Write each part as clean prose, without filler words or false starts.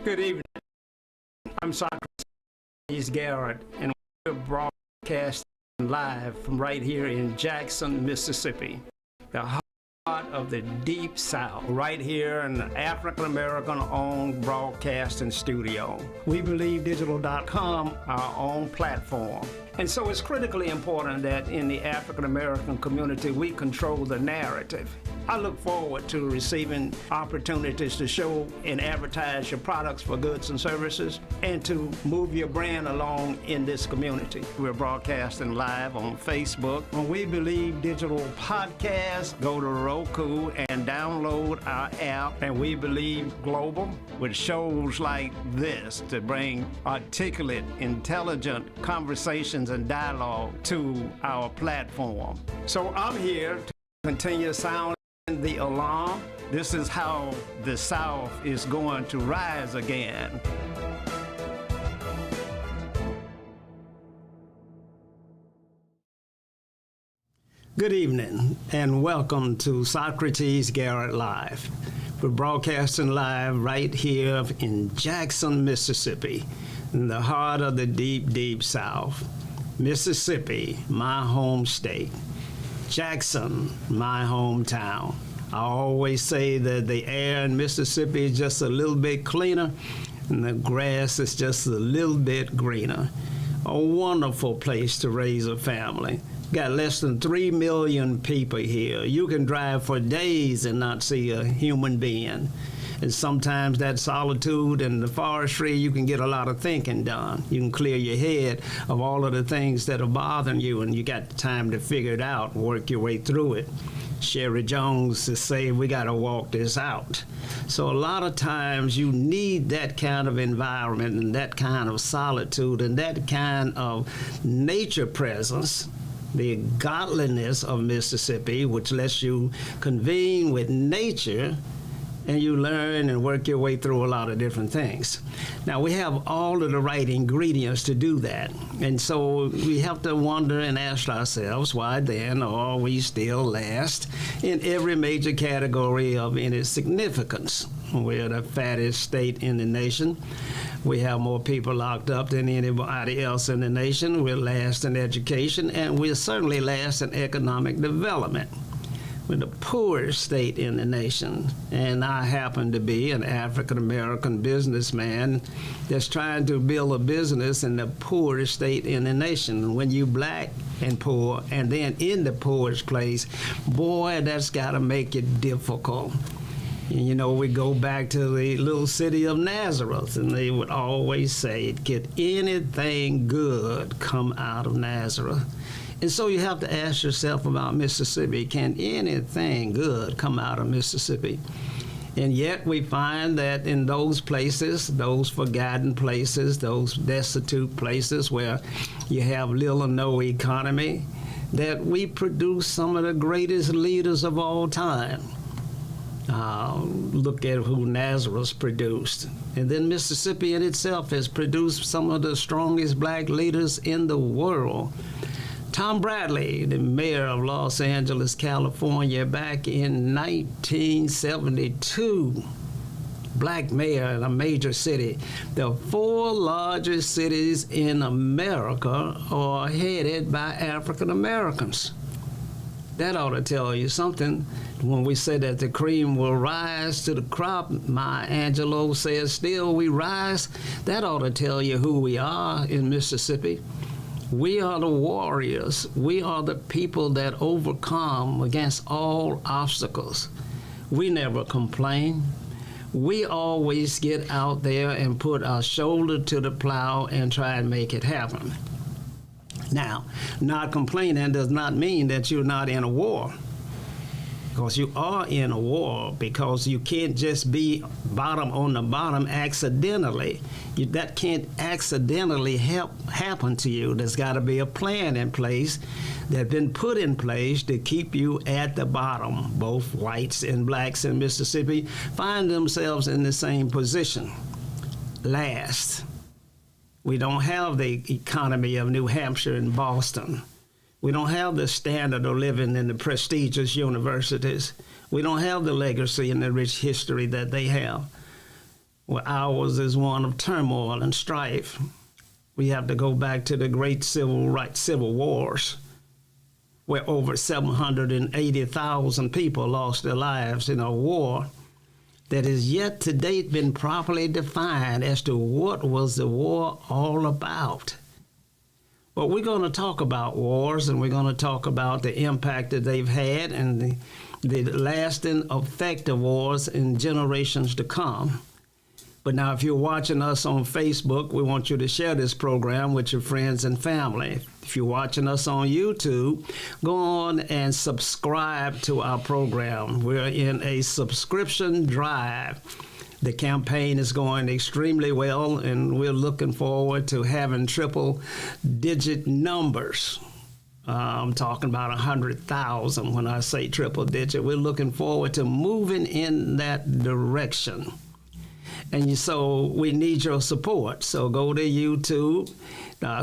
Good evening. I'm Socrates, Garrett, and we're broadcasting live from right here in Jackson, Mississippi, the heart of the Deep South, right here in the African-American-owned broadcasting studio. We believe digital.com, our own platform. And so it's critically important that in the African-American community, we control the narrative. I look forward to receiving opportunities to show and advertise your products for goods and services and to move your brand along in this community. We're broadcasting live on Facebook. When We Believe Digital Podcast, go to Roku and download our app, and We Believe Global, with shows like this to bring articulate, intelligent conversations and dialogue to our platform. So I'm here to continue sounding the alarm. This is how the South is going to rise again. Good evening and welcome to Socrates Garrett Live. We're broadcasting live right here in Jackson, Mississippi, in the heart of the deep, deep South. Mississippi, my home state. Jackson, my hometown. I always say that the air in Mississippi is just a little bit cleaner and the grass is just a little bit greener. A wonderful place to raise a family. Got less than 3 million people here. You can drive for days and not see a human being. And sometimes that solitude and the forestry, you can get a lot of thinking done. You can clear your head of all of the things that are bothering you, and you got the time to figure it out and work your way through it. Sherry Jones is saying we got to walk this out. So a lot of times you need that kind of environment and that kind of solitude and that kind of nature presence, the godliness of Mississippi, which lets you convene with nature and you learn and work your way through a lot of different things. Now, we have all of the right ingredients to do that. And so we have to wonder and ask ourselves, why then are we still last in every major category of any significance? We're the fattest state in the nation. We have more people locked up than anybody else in the nation. We're last in education, and we're certainly last in economic development. We're the poorest state in the nation, and I happen to be an African-American businessman that's trying to build a business in the poorest state in the nation. When you black and poor, and then in the poorest place, boy, that's got to make it difficult. And, you know, we go back to the little city of Nazareth, and they would always say, "Could anything good come out of Nazareth?" And so you have to ask yourself about Mississippi, can anything good come out of Mississippi? And yet we find that in those places, those forgotten places, those destitute places where you have little or no economy, that we produce some of the greatest leaders of all time. Look at who Nazareth produced. And then Mississippi in itself has produced some of the strongest black leaders in the world. Tom Bradley, the mayor of Los Angeles, California, back in 1972, black mayor in a major city. The 4 largest cities in America are headed by African Americans. That ought to tell you something. When we say that the cream will rise to the crop, Maya Angelou says, still we rise. That ought to tell you who we are in Mississippi. We are the warriors. We are the people that overcome against all obstacles. We never complain. We always get out there and put our shoulder to the plow and try and make it happen. Now, not complaining does not mean that you're not in a war. Because you are in a war, because you can't just be bottom on the bottom accidentally. That can't accidentally happen to you. There's got to be a plan in place that's been put in place to keep you at the bottom. Both whites and blacks in Mississippi find themselves in the same position. Last. We don't have the economy of New Hampshire and Boston. We don't have the standard of living in the prestigious universities. We don't have the legacy and the rich history that they have. Well, ours is one of turmoil and strife. We have to go back to the great civil wars, where over 780,000 people lost their lives in a war that has yet to date been properly defined as to what was the war all about. But we're going to talk about wars, and we're going to talk about the impact that they've had and the lasting effect of wars in generations to come. But now, if you're watching us on Facebook, we want you to share this program with your friends and family. If you're watching us on YouTube, go on and subscribe to our program. We're in a subscription drive. The campaign is going extremely well, and we're looking forward to having triple-digit numbers. I'm talking about 100,000 when I say triple-digit. We're looking forward to moving in that direction. And so we need your support. So go to YouTube,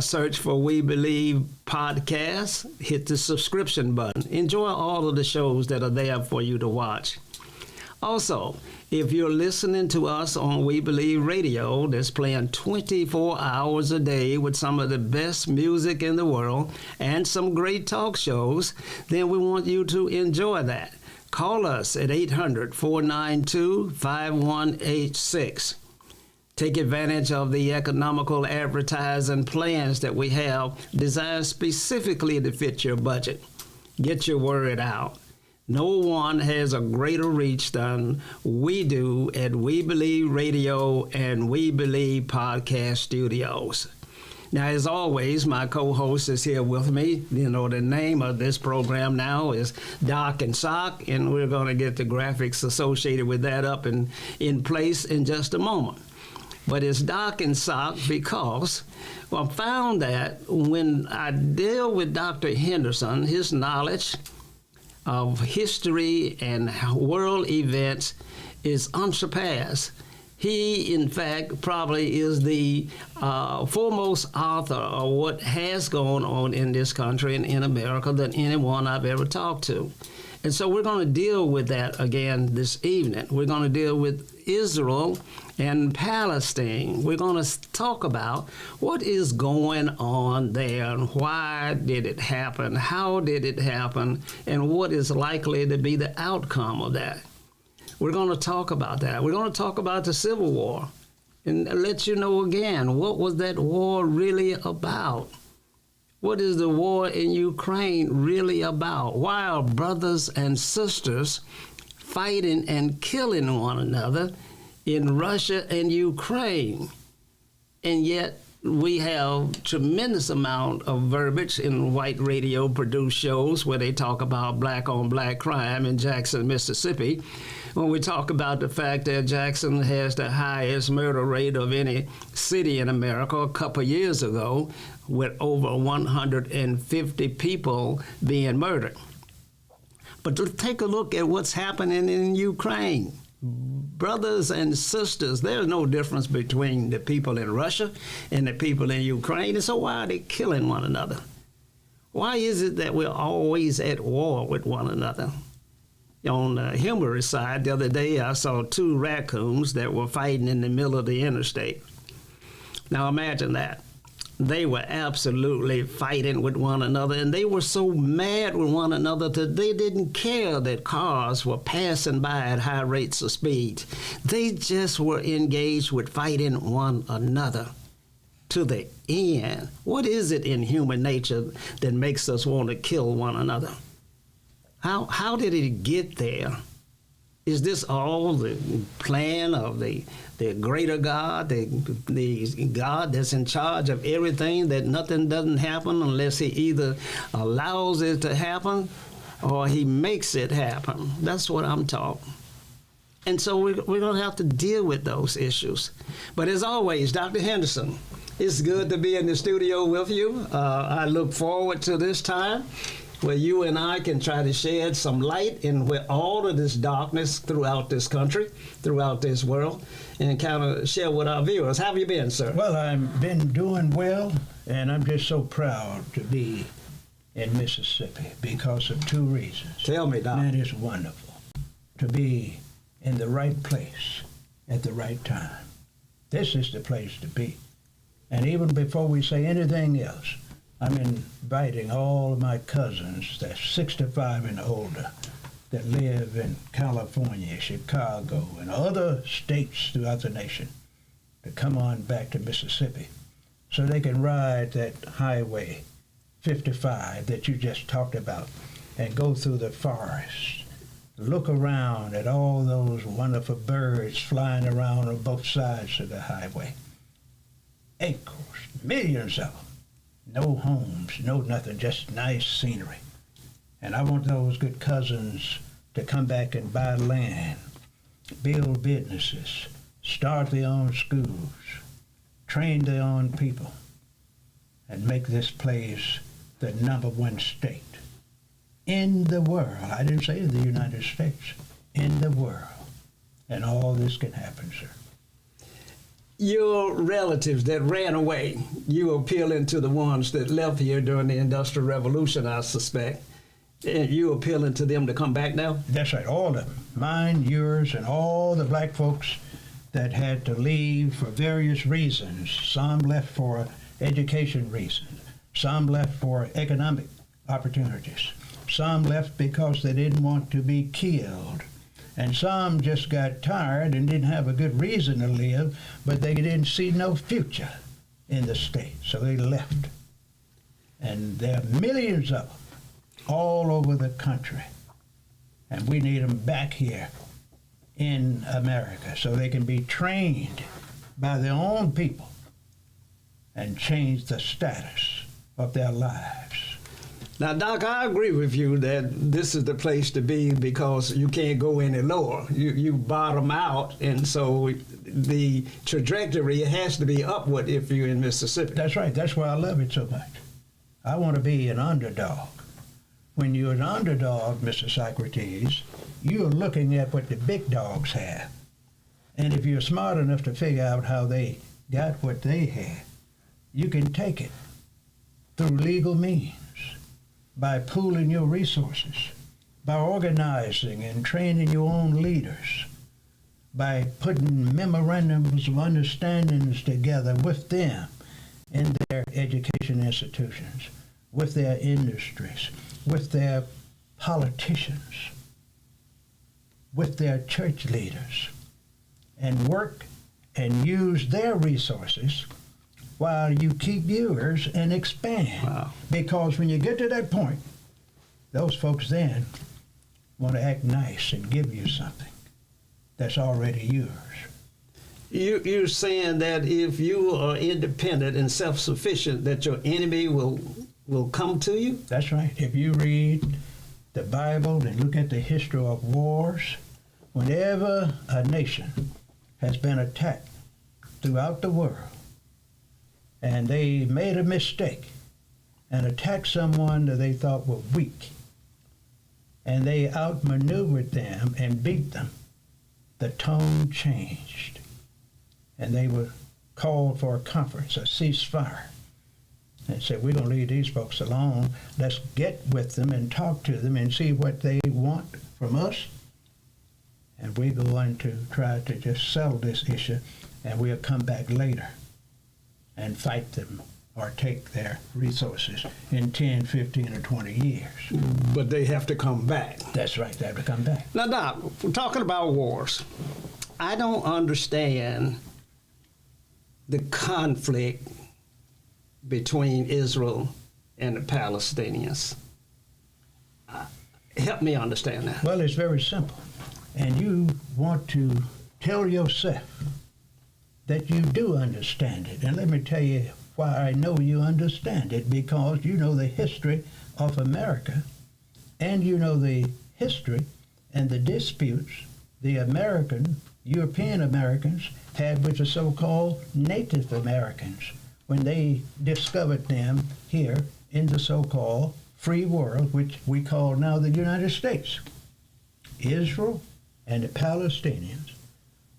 search for We Believe Podcast, hit the subscription button. Enjoy all of the shows that are there for you to watch. Also, if you're listening to us on We Believe Radio, that's playing 24 hours a day with some of the best music in the world and some great talk shows, then we want you to enjoy that. Call us at 800-492-5186. Take advantage of the economical advertising plans that we have designed specifically to fit your budget. Get your word out. No one has a greater reach than we do at We Believe Radio and We Believe Podcast Studios. Now, as always, my co-host is here with me. You know, the name of this program now is Doc and Sock, and we're going to get the graphics associated with that up in place in just a moment. But it's Doc and Sock because I found that when I deal with Dr. Henderson, his knowledge of history and world events is unsurpassed. He, in fact, probably is the foremost author of what has gone on in this country and in America than anyone I've ever talked to. And so we're going to deal with that again this evening. We're going to deal with Israel and Palestine. We're going to talk about what is going on there and why did it happen, how did it happen, and what is likely to be the outcome of that. We're going to talk about that. We're going to talk about the Civil War and let you know again, what was that war really about? What is the war in Ukraine really about? Why are brothers and sisters fighting and killing one another in Russia and Ukraine? And yet we have tremendous amount of verbiage in white radio produced shows where they talk about black on black crime in Jackson, Mississippi. When we talk about the fact that Jackson has the highest murder rate of any city in America a couple of years ago, with over 150 people being murdered. But let's take a look at what's happening in Ukraine. Brothers and sisters, there's no difference between the people in Russia and the people in Ukraine. And so why are they killing one another? Why is it that we're always at war with one another? On the humorous side, the other day I saw two raccoons that were fighting in the middle of the interstate. Now imagine that. They were absolutely fighting with one another, and they were so mad with one another that they didn't care that cars were passing by at high rates of speed. They just were engaged with fighting one another to the end. What is it in human nature that makes us want to kill one another? How did it get there? Is this all the plan of the greater God, the God that's in charge of everything, that nothing doesn't happen unless he either allows it to happen or he makes it happen? That's what I'm taught. And so we're going to have to deal with those issues. But as always, Dr. Henderson, it's good to be in the studio with you. I look forward to this time where you and I can try to shed some light in where all of this darkness throughout this country, throughout this world, and kind of share with our viewers. How have you been, sir? Well, I've been doing well, and I'm just so proud to be in Mississippi because of two reasons. Tell me, Doc. That is wonderful, to be in the right place at the right time. This is the place to be. And even before we say anything else, I'm inviting all of my cousins that's 65 and older that live in California, Chicago, and other states throughout the nation to come on back to Mississippi so they can ride that Highway 55 that you just talked about and go through the forest. Look around at all those wonderful birds flying around on both sides of the highway. Acres, millions of them. No homes, no nothing, just nice scenery. And I want those good cousins to come back and buy land, build businesses, start their own schools, train their own people, and make this place the #1 state in the world. I didn't say the United States, in the world. And all this can happen, sir. Your relatives that ran away, you appealing to the ones that left here during the Industrial Revolution, I suspect. And you appealing to them to come back now? That's right, all of them. Mine, yours, and all the black folks that had to leave for various reasons. Some left for education reasons. Some left for economic opportunities. Some left because they didn't want to be killed. And some just got tired and didn't have a good reason to live, but they didn't see no future in the state, so they left. And there are millions of them all over the country. And we need them back here in America so they can be trained by their own people and change the status of their lives. Now, Doc, I agree with you that this is the place to be because you can't go any lower. You bottom out, and so the trajectory has to be upward if you're in Mississippi. That's right. That's why I love it so much. I want to be an underdog. When you're an underdog, Mr. Socrates, you're looking at what the big dogs have. And if you're smart enough to figure out how they got what they had, you can take it through legal means, by pooling your resources, by organizing and training your own leaders, by putting memorandums of understandings together with them in their education institutions, with their industries, with their politicians, with their church leaders, and work and use their resources while you keep yours and expand. Wow. Because when you get to that point, those folks then want to act nice and give you something that's already yours. You're saying that if you are independent and self-sufficient, that your enemy will come to you? That's right. If you read the Bible and look at the history of wars, whenever a nation has been attacked throughout the world, and they made a mistake and attacked someone that they thought were weak, and they outmaneuvered them and beat them, the tone changed, and they were called for a conference, a ceasefire, and said, we're going to leave these folks alone. Let's get with them and talk to them and see what they want from us, and we're going to try to just settle this issue, and we'll come back later and fight them or take their resources in 10, 15, or 20 years. But they have to come back. That's right, they have to come back. Now, Doc, we're talking about wars. I don't understand the conflict between Israel and the Palestinians. Help me understand that. Well, it's very simple. And you want to tell yourself that you do understand it. And let me tell you why I know you understand it, because you know the history of America, and you know the history and the disputes the European Americans had with the so-called Native Americans when they discovered them here in the so-called free world, which we call now the United States. Israel and the Palestinians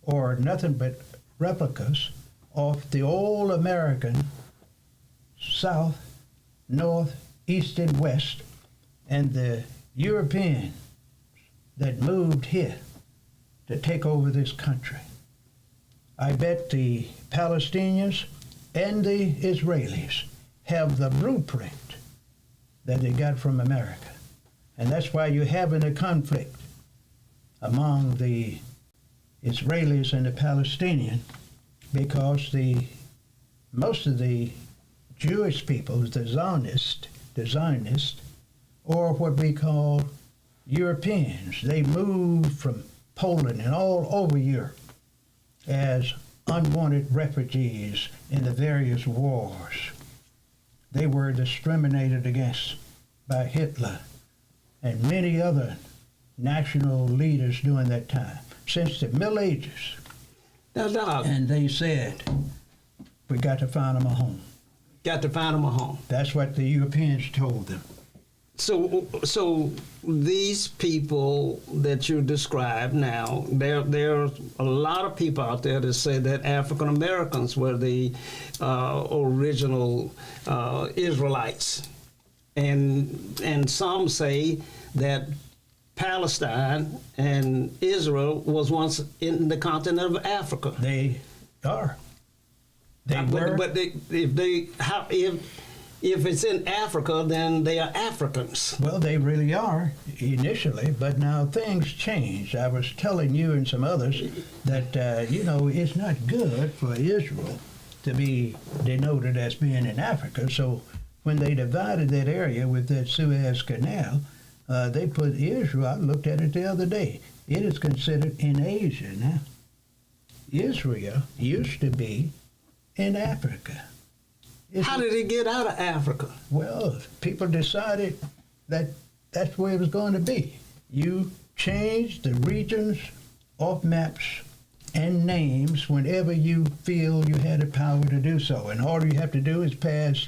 are nothing but replicas of the old American South, North, East, and West, and the Europeans that moved here to take over this country. I bet the Palestinians and the Israelis have the blueprint that they got from America. And that's why you're having a conflict among the Israelis and the Palestinians, because most of the Jewish people, the Zionists, or what we call Europeans, they moved from Poland and all over Europe as unwanted refugees in the various wars. They were discriminated against by Hitler and many other national leaders during that time, since the Middle Ages. Now, Doc, And they said, we got to find them a home. got to find them a home. That's what the Europeans told them. So these people that you describe now, there's a lot of people out there that say that African Americans were the original Israelites, and some say that Palestine and Israel was once in the continent of Africa. They are. They were. But if it's in Africa, then they are Africans. Well, they really are initially, but now things change. I was telling you and some others that, it's not good for Israel to be denoted as being in Africa. So when they divided that area with that Suez Canal, they put Israel, I looked at it the other day, it is considered in Asia now. Israel used to be in Africa. How did it get out of Africa? Well, people decided that that's where it was going to be. You changed the regions off maps and names whenever you feel you had the power to do so. And all you have to do is pass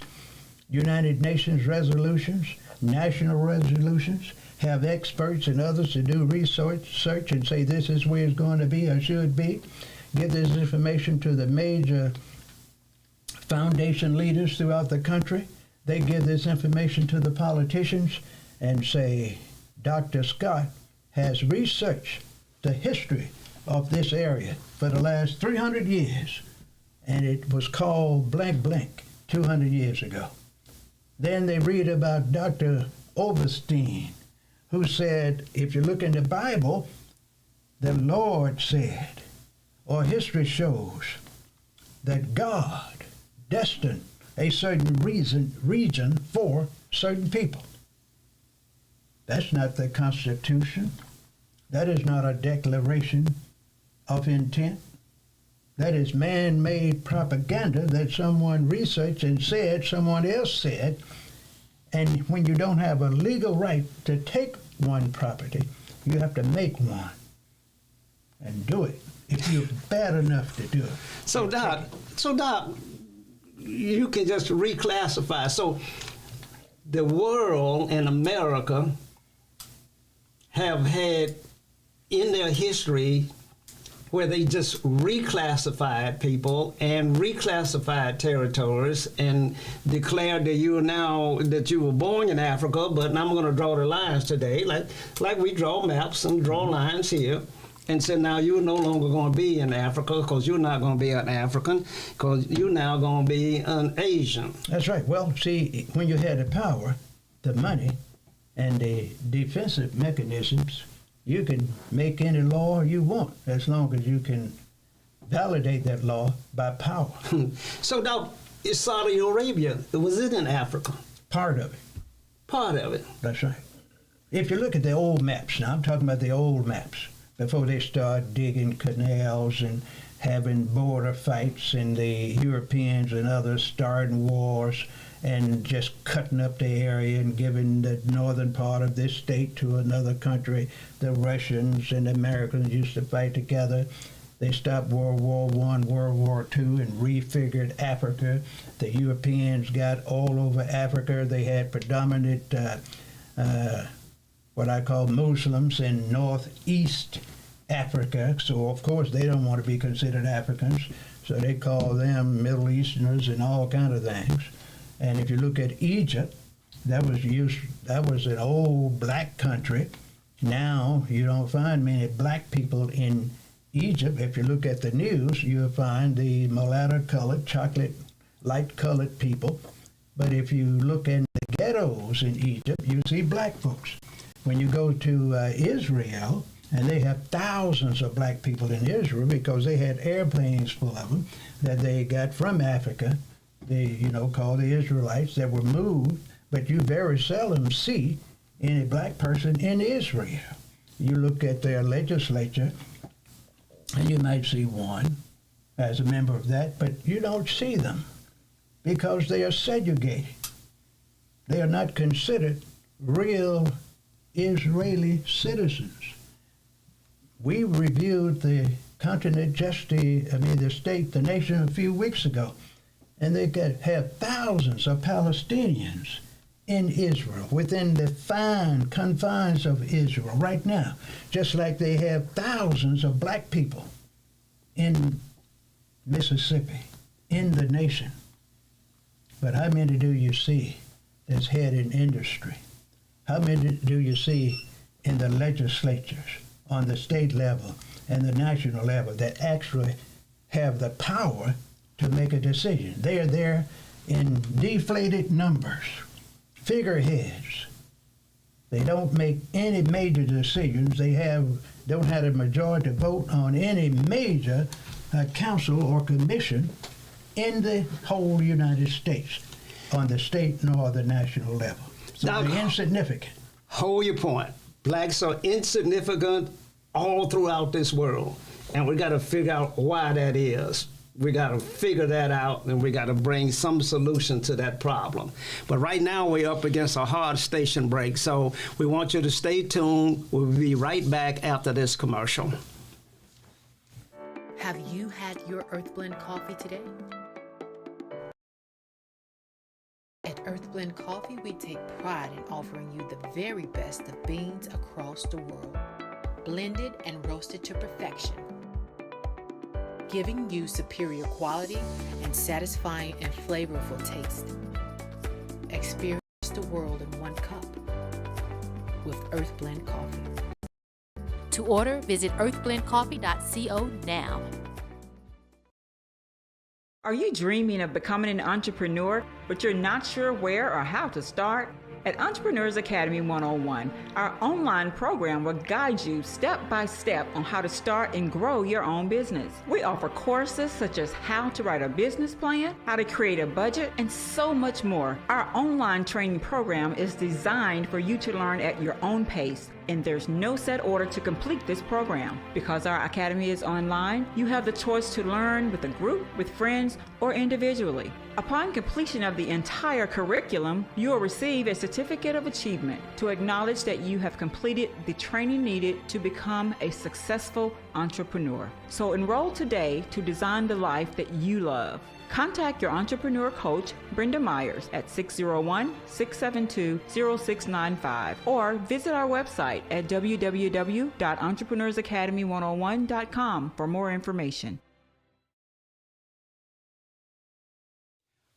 United Nations resolutions, national resolutions, have experts and others to do research and say this is where it's going to be or should be. Give this information to the major foundation leaders throughout the country. They give this information to the politicians and say, Dr. Scott has researched the history of this area for the last 300 years, and it was called blank blank 200 years ago. Then they read about Dr. Overstein, who said, if you look in the Bible, the Lord said, or history shows, that God destined a certain region for certain people. That's not the Constitution. That is not a declaration of intent. That is man-made propaganda that someone researched and said, someone else said. And when you don't have a legal right to take one property, you have to make one and do it if you're bad enough to do it. So, Doc, you can just reclassify. So the world and America have had in their history where they just reclassified people and reclassified territories and declared that you were born in Africa, but I'm going to draw the lines today, like we draw maps and draw lines here, and said now you're no longer going to be in Africa because you're not going to be an African because you're now going to be an Asian. That's right. Well, see, when you had the power, the money, and the defensive mechanisms, you can make any law you want as long as you can validate that law by power. So now, Saudi Arabia, was it in Africa? Part of it. Part of it. That's right. If you look at the old maps, now I'm talking about the old maps, before they start digging canals and having border fights and the Europeans and others starting wars and just cutting up the area and giving the northern part of this state to another country. The Russians and the Americans used to fight together. They stopped World War I, World War II, and refigured Africa. The Europeans got all over Africa. They had predominant, what I call Muslims in northeast Africa. So, of course, they don't want to be considered Africans. So they call them Middle Easterners and all kind of things. And if you look at Egypt, that was an old black country. Now you don't find many black people in Egypt, if you look at the news, you'll find the mulatto-colored, chocolate, light-colored people. But if you look in the ghettos in Egypt, you see black folks. When you go to Israel, and they have thousands of black people in Israel because they had airplanes full of them that they got from Africa, called the Israelites, that were moved, but you very seldom see any black person in Israel. You look at their legislature, and you might see one as a member of that, but you don't see them because they are segregated. They are not considered real Israeli citizens. We reviewed the continent the nation a few weeks ago, and they have thousands of Palestinians in Israel, within the fine confines of Israel right now, just like they have thousands of black people in Mississippi, in the nation. But how many do you see that's head in industry? How many do you see in the legislatures, on the state level and the national level, that actually have the power to make a decision? They are there in deflated numbers, figureheads. They don't make any major decisions. They don't have a majority vote on any major council or commission in the whole United States, on the state nor the national level. So Now, they're insignificant. Hold your point. Blacks are insignificant all throughout this world, and we got to figure out why that is. We got to figure that out, and we got to bring some solution to that problem. But right now, we're up against a hard station break, so we want you to stay tuned. We'll be right back after this commercial. Have you had your Earth Blend coffee today? At Earth Blend Coffee, we take pride in offering you the very best of beans across the world, blended and roasted to perfection, giving you superior quality and satisfying and flavorful taste. Experience the world in one cup with Earth Blend Coffee. To order, visit earthblendcoffee.co now. Are you dreaming of becoming an entrepreneur, but you're not sure where or how to start? At Entrepreneurs Academy 101, our online program will guide you step by step on how to start and grow your own business. We offer courses such as how to write a business plan, how to create a budget, and so much more. Our online training program is designed for you to learn at your own pace, and there's no set order to complete this program. Because our academy is online, you have the choice to learn with a group, with friends, or individually. Upon completion of the entire curriculum, you will receive a certificate of achievement to acknowledge that you have completed the training needed to become a successful entrepreneur. So enroll today to design the life that you love. Contact your entrepreneur coach, Brenda Myers, at 601-672-0695 or visit our website at www.entrepreneursacademy101.com for more information.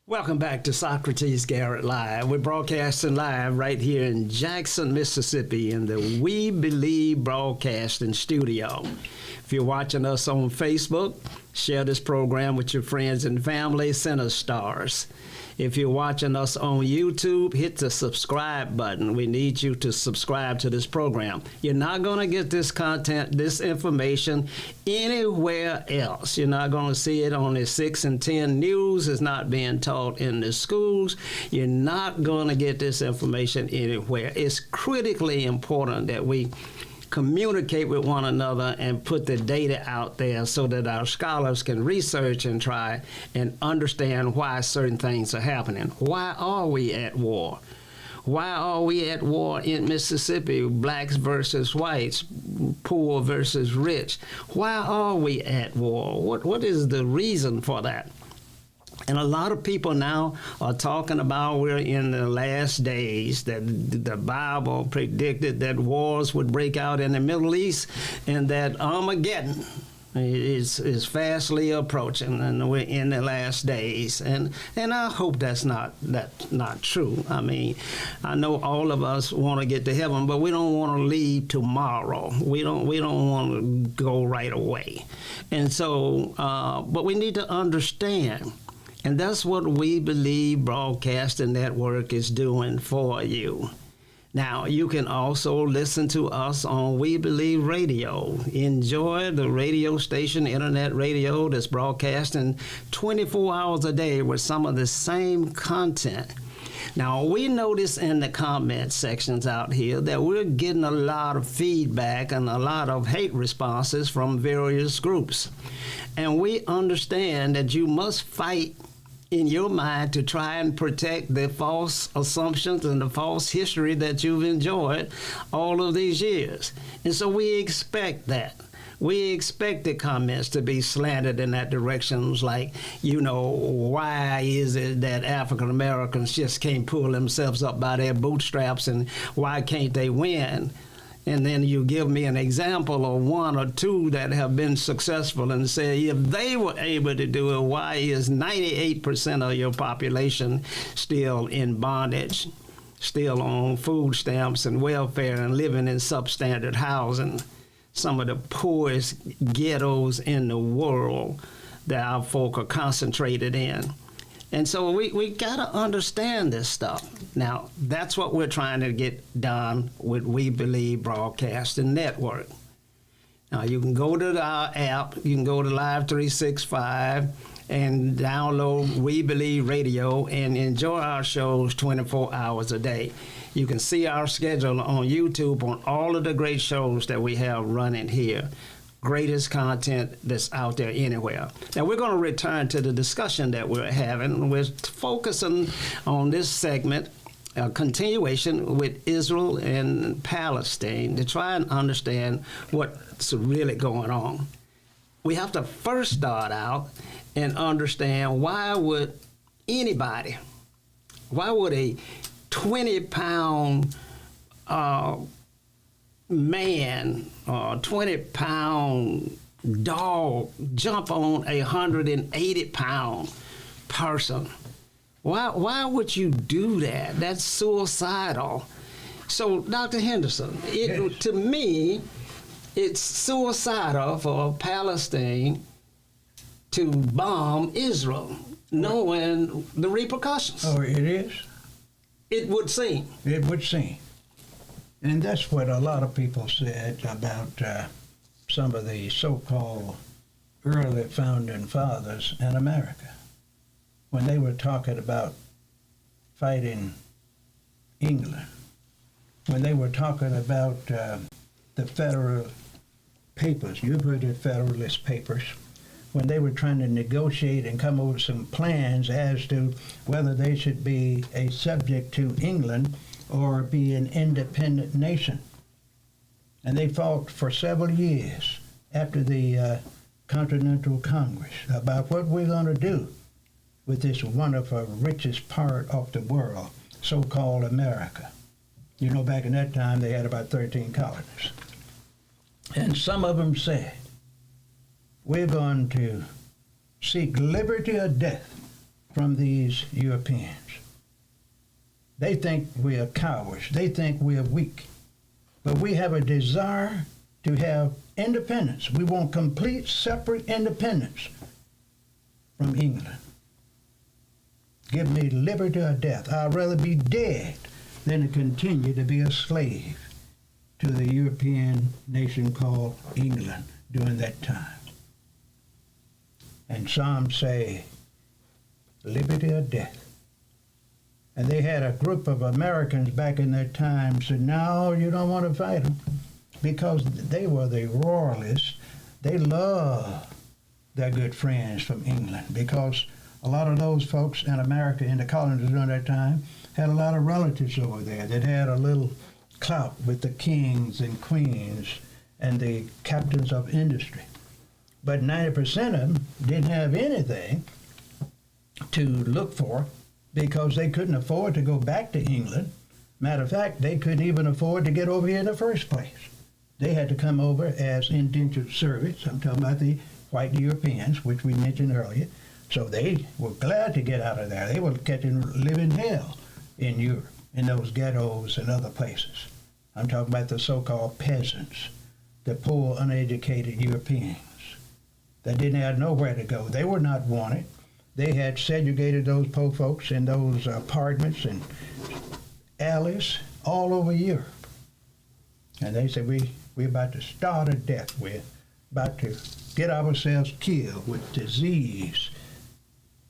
Welcome back to Socrates Garrett Live. We're broadcasting live right here in Jackson, Mississippi in the We Believe Broadcasting Studio. If you're watching us on Facebook, share this program with your friends and family. Send us stars. If you're watching us on YouTube, hit the subscribe button. We need you to subscribe to this program. You're not going to get this content, this information anywhere else. You're not going to see it on the 6 and 10 news. It's not being taught in the schools. You're not going to get this information anywhere. It's critically important that we communicate with one another and put the data out there so that our scholars can research and try and understand why certain things are happening. Why are we at war? Why are we at war in Mississippi? Blacks versus whites, poor versus rich. Why are we at war? What is the reason for that? And a lot of people now are talking about we're in the last days, that the Bible predicted that wars would break out in the Middle East and that Armageddon is fastly approaching, and we're in the last days. And I hope that's not true. I mean, I know all of us want to get to heaven, but we don't want to leave tomorrow. We don't want to go right away. And so, but we need to understand. And that's what We Believe Broadcasting Network is doing for you. Now, you can also listen to us on We Believe Radio. Enjoy the radio station, internet radio, that's broadcasting 24 hours a day with some of the same content. Now, we notice in the comment sections out here that we're getting a lot of feedback and a lot of hate responses from various groups. And we understand that you must fight in your mind to try and protect the false assumptions and the false history that you've enjoyed all of these years. And so we expect that. We expect the comments to be slanted in that direction, like, why is it that African Americans just can't pull themselves up by their bootstraps, and why can't they win? And then you give me an example of one or two that have been successful and say, if they were able to do it, why is 98% of your population still in bondage, still on food stamps and welfare and living in substandard housing, some of the poorest ghettos in the world that our folk are concentrated in? And so we got to understand this stuff. Now, that's what we're trying to get done with We Believe Broadcasting Network. Now, you can go to our app, you can go to Live 365 and download We Believe Radio and enjoy our shows 24 hours a day. You can see our schedule on YouTube on all of the great shows that we have running here. Greatest content that's out there anywhere. Now, we're going to return to the discussion that we're having. We're focusing on this segment, a continuation with Israel and Palestine, to try and understand what's really going on. We have to first start out and understand why would a 20-pound man or 20-pound dog jump on a 180-pound person? Why would you do that? That's suicidal. So, Dr. Henderson, to me, it's suicidal for Palestine to bomb Israel, knowing the repercussions. Oh, it is? It would seem. It would seem. And that's what a lot of people said about some of the so-called early founding fathers in America. When they were talking about fighting England, when they were talking about the Federal Papers, you've heard of Federalist Papers, when they were trying to negotiate and come up with some plans as to whether they should be a subject to England or be an independent nation. And they fought for several years after the Continental Congress about what we're going to do with this wonderful, richest part of the world, so-called America. You know, back in that time, they had about 13 colonies. And some of them said, we're going to seek liberty or death from these Europeans. They think we are cowards. They think we are weak. But we have a desire to have independence. We want complete, separate independence from England. Give me liberty or death. I'd rather be dead than to continue to be a slave to the European nation called England during that time. And some say, liberty or death. And they had a group of Americans back in that time said, no, you don't want to fight them, because they were the royalists. They loved their good friends from England, because a lot of those folks in America in the colonies during that time had a lot of relatives over there that had a little clout with the kings and queens and the captains of industry. But 90% of them didn't have anything to look for, because they couldn't afford to go back to England. Matter of fact, they couldn't even afford to get over here in the first place. They had to come over as indentured servants. I'm talking about the white Europeans, which we mentioned earlier. So they were glad to get out of there. They were catching living hell in Europe, in those ghettos and other places. I'm talking about the so-called peasants, the poor, uneducated Europeans that didn't have nowhere to go. They were not wanted. They had segregated those poor folks in those apartments and alleys all over Europe. And they said, we're about to starve to death. We're about to get ourselves killed with disease.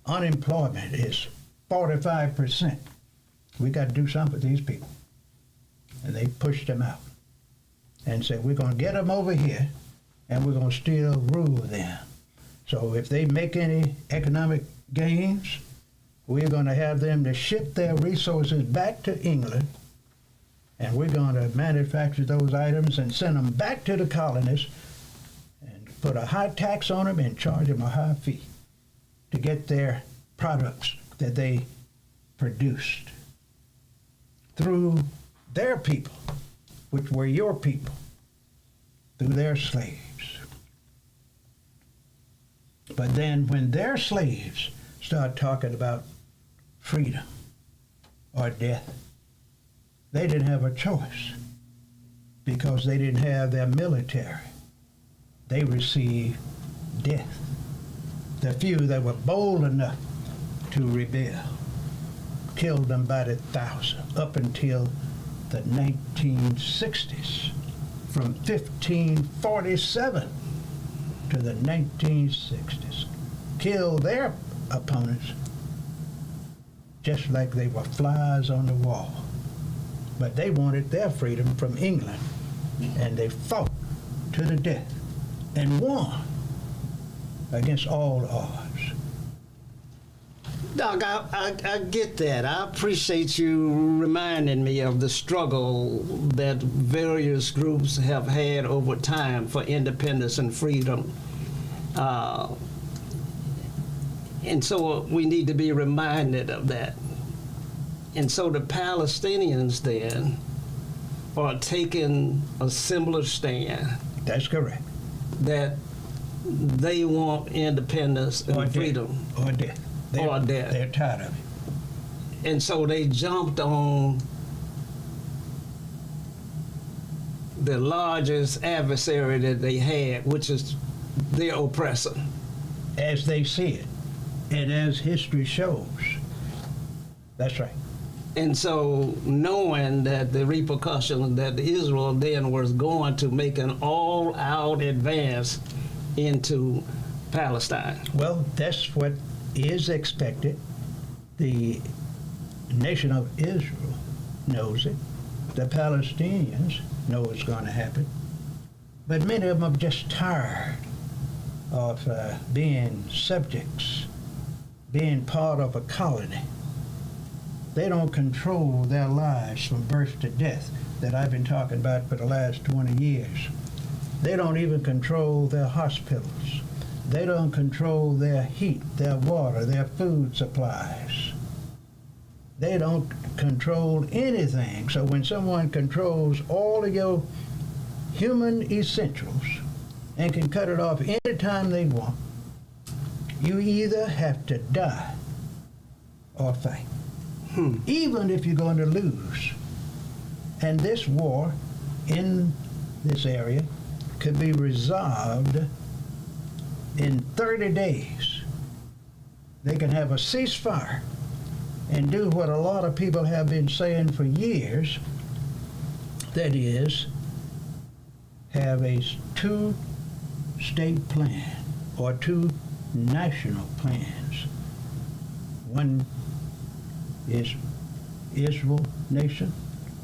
Unemployment is 45%. We got to do something with these people. And they pushed them out and said, we're going to get them over here and we're going to still rule them. So if they make any economic gains, we're going to have them to ship their resources back to England, and we're going to manufacture those items and send them back to the colonists and put a high tax on them and charge them a high fee to get their products that they produced through their people, which were your people, through their slaves. But then when their slaves start talking about freedom or death, they didn't have a choice because they didn't have their military. They received death. The few that were bold enough to rebel killed them by the thousand up until the 1960s, from 1547 to the 1960s. Killed their opponents just like they were flies on the wall. But they wanted their freedom from England, and they fought to the death and won against all odds. Doc, I get that. I appreciate you reminding me of the struggle that various groups have had over time for independence and freedom. And so we need to be reminded of that. And so the Palestinians then are taking a similar stand. That's correct. That they want independence and Or freedom. Or death. Or death. They're tired of it. And so they jumped on the largest adversary that they had, which is their oppressor. As they see it, and as history shows. That's right. And so knowing that the repercussions that Israel then was going to make an all-out advance into Palestine. Well, that's what is expected. The nation of Israel knows it. The Palestinians know it's going to happen. But many of them are just tired of being subjects, being part of a colony. They don't control their lives from birth to death that I've been talking about for the last 20 years. They don't even control their hospitals. They don't control their heat, their water, their food supplies. They don't control anything. So when someone controls all of your human essentials and can cut it off anytime they want, you either have to die or fight. Even if you're going to lose. And this war in this area could be resolved in 30 days. They can have a ceasefire and do what a lot of people have been saying for years, that is, have a two-state plan or two national plans. One is Israel nation,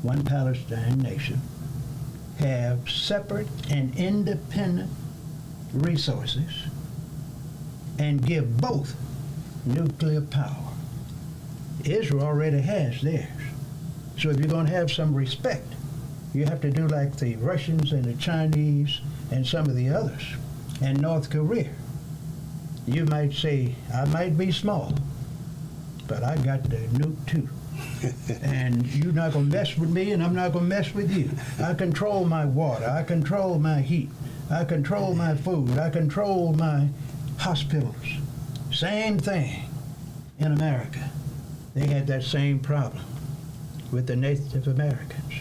one Palestine nation, have separate and independent resources and give both nuclear power. Israel already has theirs. So if you're going to have some respect, you have to do like the Russians and the Chinese and some of the others, and North Korea. You might say, I might be small, but I got the nuke too. And you're not going to mess with me, and I'm not going to mess with you. I control my water. I control my heat. I control my food. I control my hospitals. Same thing in America. They had that same problem with the Native Americans.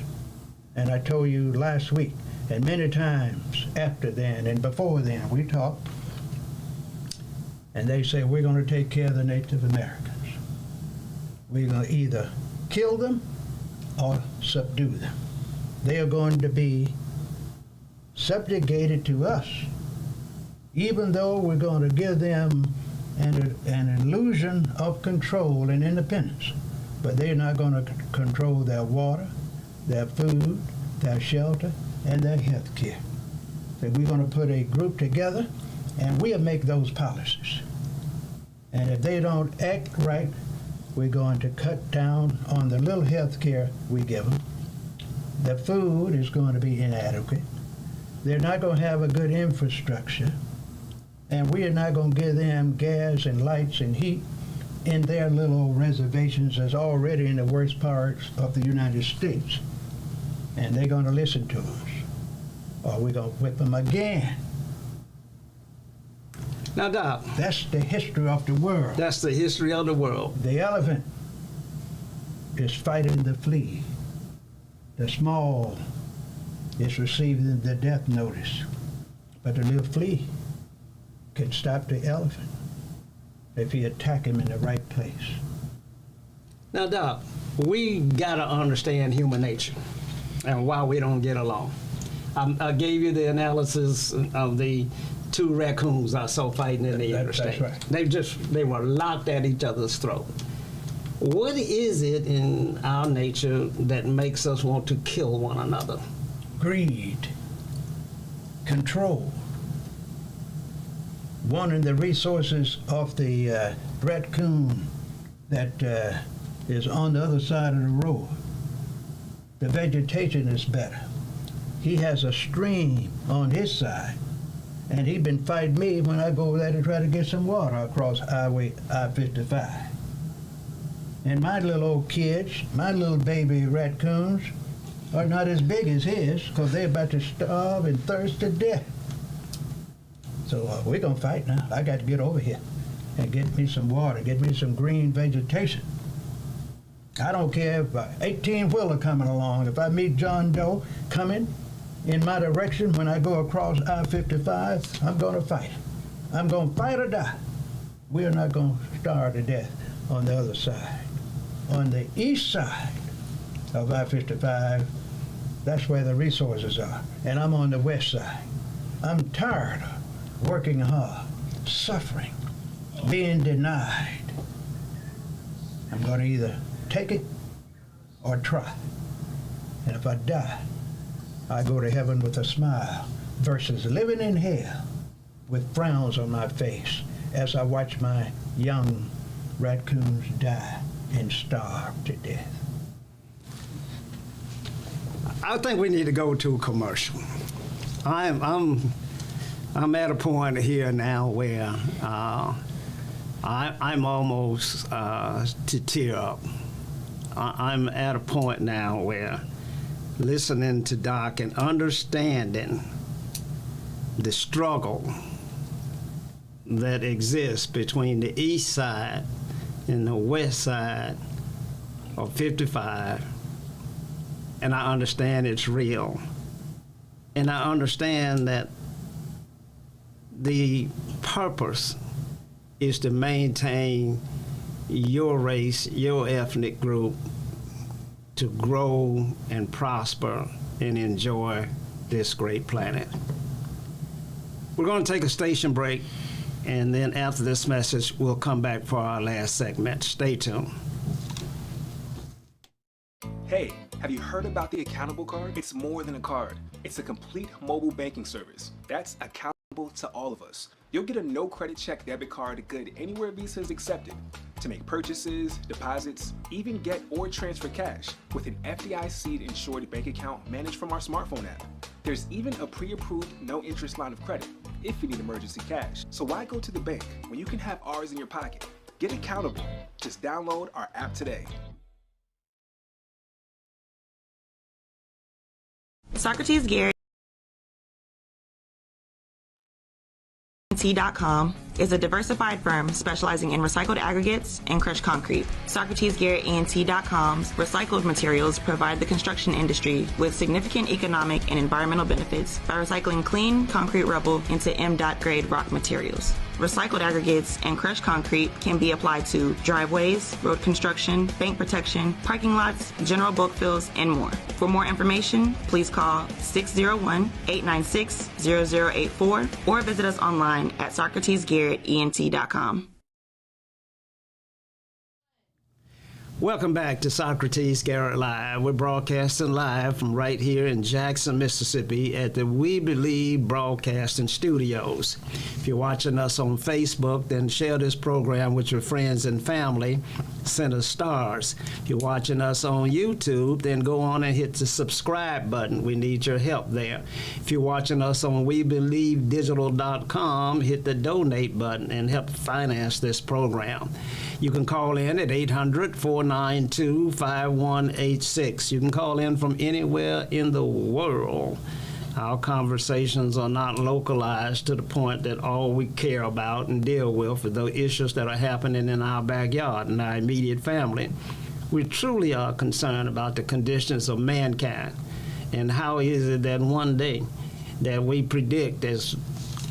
And I told you last week, and many times after then and before then, we talked, and they say, we're going to take care of the Native Americans. We're going to either kill them or subdue them. They are going to be subjugated to us, even though we're going to give them an illusion of control and independence. But they're not going to control their water, their food, their shelter, and their health care. So we're going to put a group together, and we'll make those policies. And if they don't act right, we're going to cut down on the little health care we give them. The food is going to be inadequate. They're not going to have a good infrastructure. And we are not going to give them gas and lights and heat in their little reservations that's already in the worst parts of the United States. And they're going to listen to us. Or we're going to whip them again. Now, Doc. That's the history of the world. That's the history of the world. The elephant is fighting the flea. The small is receiving the death notice. But the little flea can stop the elephant if you attack him in the right place. Now, Doc, we got to understand human nature and why we don't get along. I gave you the analysis of the two raccoons I saw fighting in the interstate. That's right. They were locked at each other's throat. What is it in our nature that makes us want to kill one another? Greed, control, wanting the resources of the raccoon that is on the other side of the road. The vegetation is better. He has a stream on his side, and he's been fighting me when I go over there to try to get some water across Highway I-55. And my little old kids, my little baby raccoons, are not as big as his because they're about to starve and thirst to death. So we're going to fight now. I got to get over here and get me some water, get me some green vegetation. I don't care if 18-wheeler coming along. If I meet John Doe coming in my direction when I go across I-55, I'm going to fight. I'm going to fight or die. We're not going to starve to death on the other side. On the east side of I-55, that's where the resources are. And I'm on the west side. I'm tired of working hard, suffering, being denied. I'm going to either take it or try. And if I die, I go to heaven with a smile versus living in hell with frowns on my face as I watch my young raccoons die and starve to death. I think we need to go to a commercial. I'm at a point here now where I'm almost to tear up. I'm at a point now where listening to Doc and understanding the struggle that exists between the east side and the west side of 55, and I understand it's real. And I understand that the purpose is to maintain your race, your ethnic group, to grow and prosper and enjoy this great planet. We're going to take a station break, and then after this message, we'll come back for our last segment. Stay tuned. Hey, have you heard about the Accountable Card? It's more than a card. It's a complete mobile banking service that's accountable to all of us. You'll get a no credit check debit card good anywhere Visa is accepted to make purchases, deposits, even get or transfer cash with an FDIC insured bank account managed from our smartphone app. There's even a pre-approved no interest line of credit if you need emergency cash. So why go to the bank when you can have ours in your pocket? Get accountable. Just download our app today. Socrates Garrett ENT.com is a diversified firm specializing in recycled aggregates and crushed concrete. Socrates Garrett ENT.com's recycled materials provide the construction industry with significant economic and environmental benefits by recycling clean concrete rubble into M.Dot grade rock materials. Recycled aggregates and crushed concrete can be applied to driveways, road construction, bank protection, parking lots, general bulk fills, and more. For more information, please call 601-896-0084 or visit us online at SocratesGarrettENT.com. Welcome back to Socrates Garrett Live. We're broadcasting live from right here in Jackson, Mississippi at the We Believe Broadcasting Studios. If you're watching us on Facebook, then share this program with your friends and family. Send us stars. If you're watching us on YouTube, then go on and hit the subscribe button. We need your help there. If you're watching us on WeBelieveDigital.com, hit the donate button and help finance this program. You can call in at 800-492-5186. You can call in from anywhere in the world. Our conversations are not localized to the point that all we care about and deal with are the issues that are happening in our backyard and our immediate family. We truly are concerned about the conditions of mankind and how is it that one day that we predict, as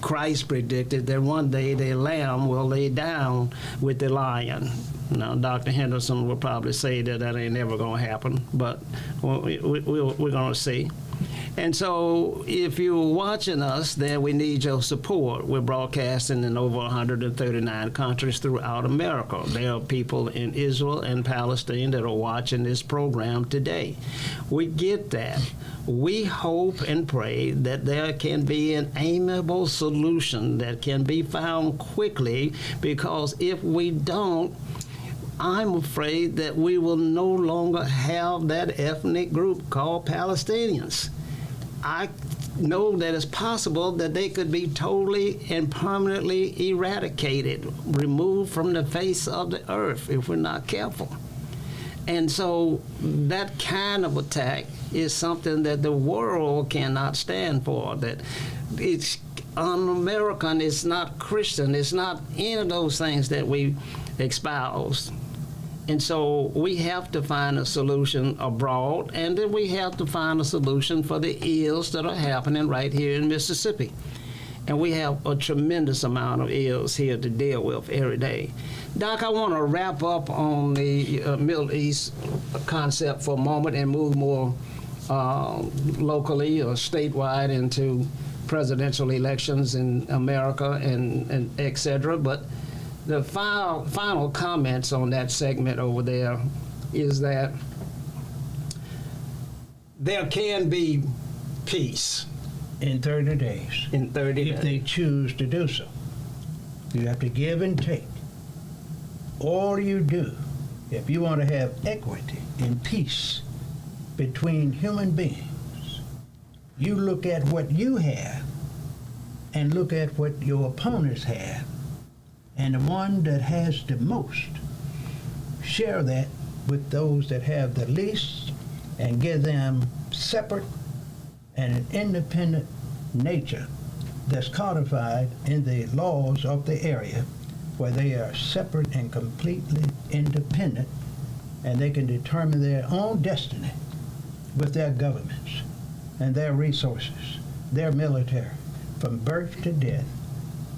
Christ predicted, that one day the lamb will lay down with the lion. Now, Dr. Henderson will probably say that ain't never going to happen, but we're going to see. And so if you're watching us, then we need your support. We're broadcasting in over 139 countries throughout America. There are people in Israel and Palestine that are watching this program today. We get that. We hope and pray that there can be an amiable solution that can be found quickly, because if we don't, I'm afraid that we will no longer have that ethnic group called Palestinians. I know that it's possible that they could be totally and permanently eradicated, removed from the face of the earth if we're not careful. And so that kind of attack is something that the world cannot stand for, that it's un-American, it's not Christian, it's not any of those things that we espouse. And so we have to find a solution abroad, and then we have to find a solution for the ills that are happening right here in Mississippi. And we have a tremendous amount of ills here to deal with every day. Doc, I want to wrap up on the Middle East concept for a moment and move more locally or statewide into presidential elections in America and et cetera. But the final comments on that segment over there is that there can be peace In 30 days. in 30 days. If they choose to do so. You have to give and take. All you do, if you want to have equity and peace between human beings, you look at what you have and look at what your opponents have. And the one that has the most, share that with those that have the least and give them separate and an independent nature that's codified in the laws of the area, where they are separate and completely independent, and they can determine their own destiny with their governments and their resources, their military, from birth to death,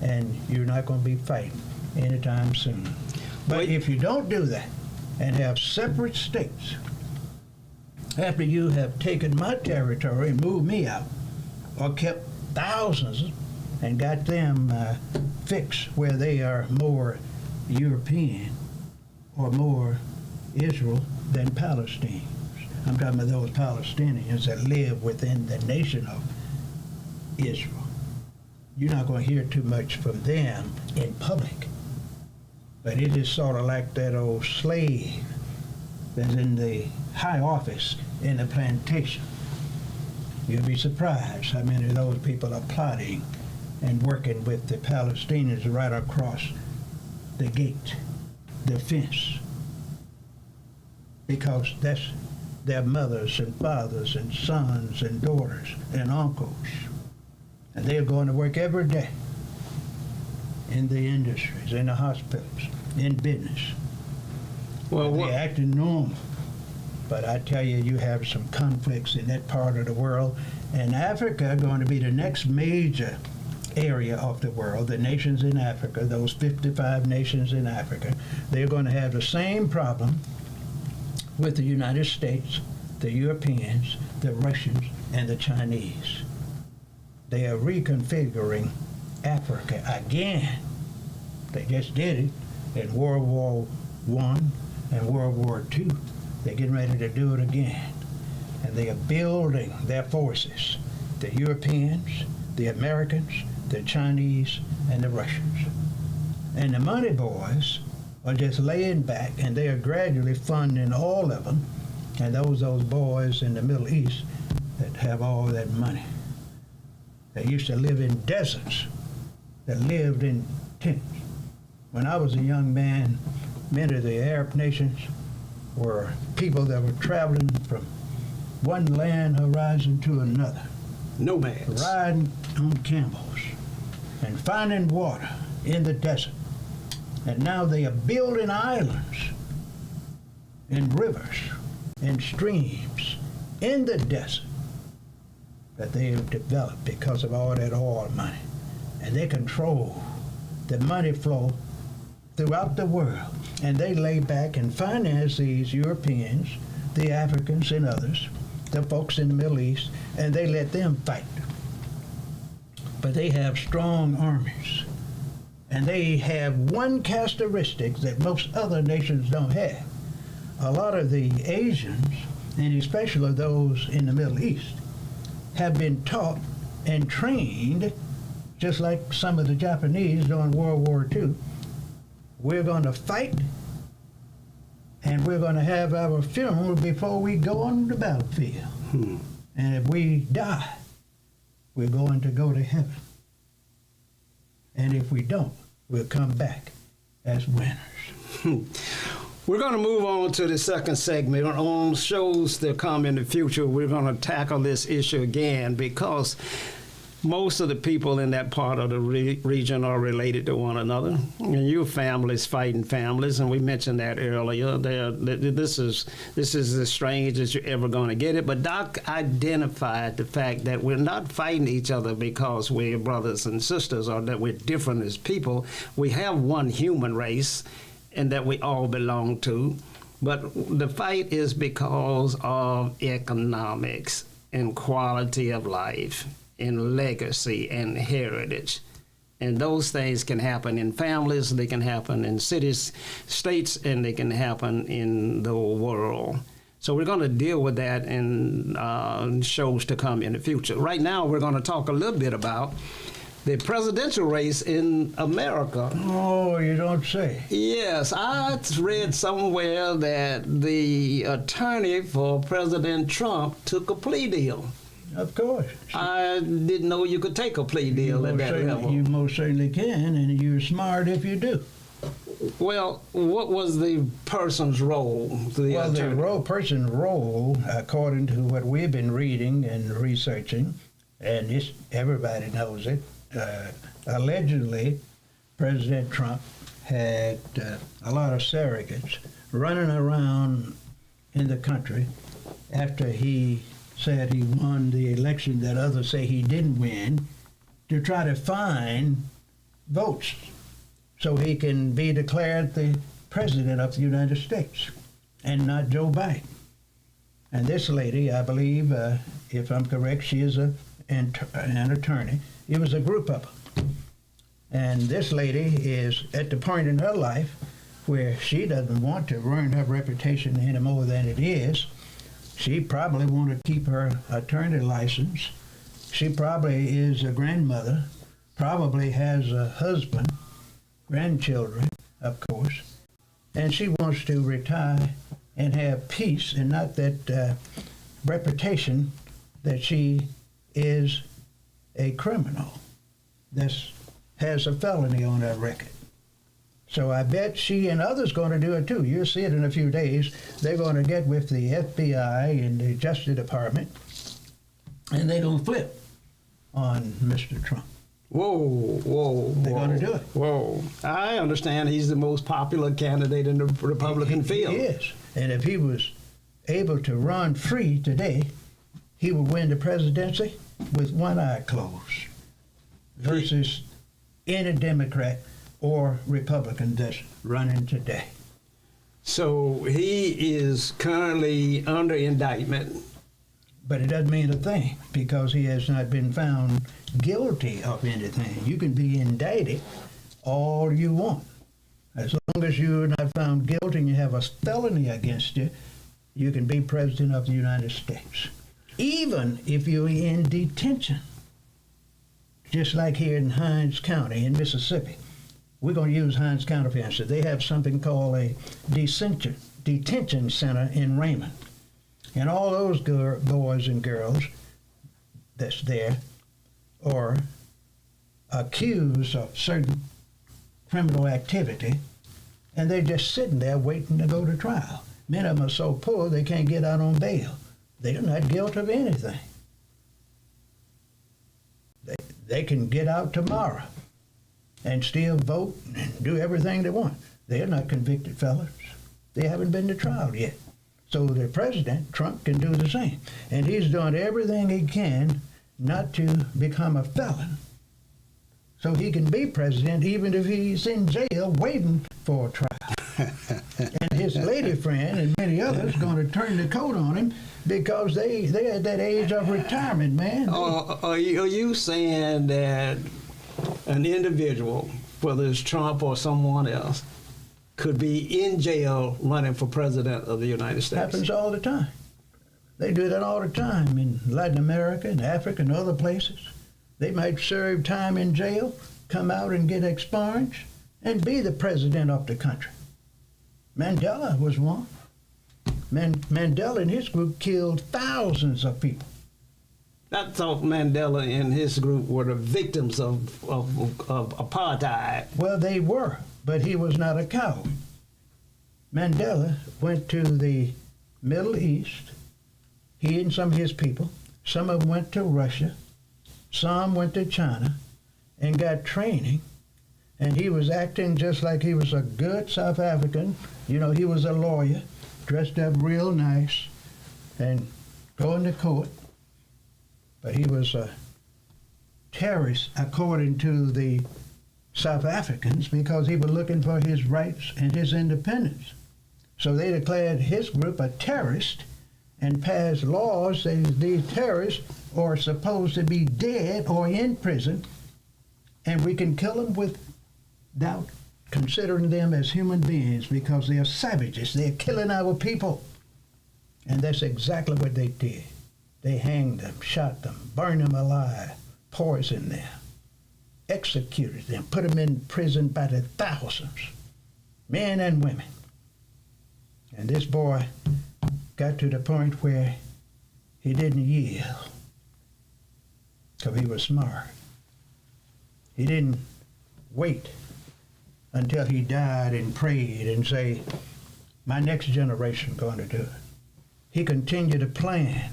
and you're not going to be fighting anytime soon. But if you don't do that and have separate states, after you have taken my territory and moved me out, or kept thousands and got them fixed where they are more European or more Israel than Palestinians. I'm talking about those Palestinians that live within the nation of Israel. You're not going to hear too much from them in public. But it is sort of like that old slave that's in the high office in the plantation. You'll be surprised how many of those people are plotting and working with the Palestinians right across the gate, the fence, because that's their mothers and fathers and sons and daughters and uncles. And they're going to work every day in the industries, in the hospitals, in business. Well, They're acting normal. But I tell you, you have some conflicts in that part of the world. And Africa is going to be the next major area of the world. The nations in Africa, those 55 nations in Africa, they're going to have the same problem with the United States, the Europeans, the Russians, and the Chinese. They are reconfiguring Africa again. They just did it in World War I and World War II. They're getting ready to do it again. And they are building their forces, the Europeans, the Americans, the Chinese, and the Russians. And the money boys are just laying back, and they are gradually funding all of them, and those boys in the Middle East that have all that money. They used to live in deserts, that lived in tents. When I was a young man, many of the Arab nations were people that were traveling from one land horizon to another. nomads. Riding on camels and finding water in the desert. And now they are building islands and rivers and streams in the desert that they have developed because of all that oil money. And they control the money flow throughout the world. And they lay back and finance these Europeans, the Africans and others, the folks in the Middle East, and they let them fight. But they have strong armies. And they have one characteristic that most other nations don't have. A lot of the Asians, and especially those in the Middle East, have been taught and trained, just like some of the Japanese during World War II. We're going to fight, and we're going to have our funeral before we go on the battlefield. And if we die, we're going to go to heaven. And if we don't, we'll come back as winners. We're going to move on to the second segment. On shows that come in the future, we're going to tackle this issue again because most of the people in that part of the region are related to one another. And your families fighting families, and we mentioned that earlier. This is as strange as you're ever going to get it. But Doc identified the fact that we're not fighting each other because we're brothers and sisters or that we're different as people. We have one human race, and that we all belong to. But the fight is because of economics and quality of life and legacy and heritage. And those things can happen in families, they can happen in cities, states, and they can happen in the world. So we're going to deal with that in shows to come in the future. Right now, we're going to talk a little bit about the presidential race in America. Oh, you don't say. Yes, I read somewhere that the attorney for President Trump took a plea deal. Of course. I didn't know you could take a plea deal at that level. You most certainly can, and you're smart if you do. Well, what was the person's role? The person's role, according to what we've been reading and researching, and this everybody knows it, allegedly President Trump had a lot of surrogates running around in the country after he said he won the election that others say he didn't win, to try to find votes so he can be declared the president of the United States and not Joe Biden. And this lady, I believe, if I'm correct, she is an attorney. It was a group of them. And this lady is at the point in her life where she doesn't want to ruin her reputation any more than it is. She probably want to keep her attorney license. She probably is a grandmother, probably has a husband, grandchildren, of course, and she wants to retire and have peace and not that reputation that she is a criminal that has a felony on her record. So I bet she and others going to do it too. You'll see it in a few days. They're going to get with the FBI and the Justice Department, and they're going to flip on Mr. Trump. Whoa. They're going to do it. Whoa. I understand he's the most popular candidate in the Republican field. He is. And if he was able to run free today, he would win the presidency with one eye closed versus any Democrat or Republican that's running today. So he is currently under indictment. But it doesn't mean a thing because he has not been found guilty of anything. You can be indicted all you want. As long as you're not found guilty and you have a felony against you, you can be president of the United States. Even if you're in detention. Just like here in Hinds County in Mississippi. We're going to use Hinds County for instance. They have something called a detention center in Raymond. And all those boys and girls that's there are accused of certain criminal activity, and they're just sitting there waiting to go to trial. Many of them are so poor they can't get out on bail. They're not guilty of anything. They can get out tomorrow and still vote and do everything they want. They're not convicted felons. They haven't been to trial yet. So the president, Trump, can do the same. And he's doing everything he can not to become a felon. So he can be president even if he's in jail waiting for a trial. And his lady friend and many others are going to turn the coat on him because they're at that age of retirement, man. Are you saying that an individual, whether it's Trump or someone else, could be in jail running for president of the United States? Happens all the time. They do that all the time in Latin America and Africa and other places. They might serve time in jail, come out and get expunged, and be the president of the country. Mandela was one. Mandela and his group killed thousands of people. I thought Mandela and his group were the victims of apartheid. Well, they were, but he was not a coward. Mandela went to the Middle East, he and some of his people. Some of them went to Russia, some went to China, and got training. And he was acting just like he was a good South African. You know, he was a lawyer, dressed up real nice, and going to court. But he was a terrorist, according to the South Africans, because he was looking for his rights and his independence. So they declared his group a terrorist and passed laws saying these terrorists are supposed to be dead or in prison, and we can kill them without considering them as human beings because they are savages. They're killing our people. And that's exactly what they did. They hanged them, shot them, burned them alive, poisoned them, executed them, put them in prison by the thousands, men and women. And this boy got to the point where he didn't yield because he was smart. He didn't wait until he died and prayed and say, my next generation going to do it. He continued to plan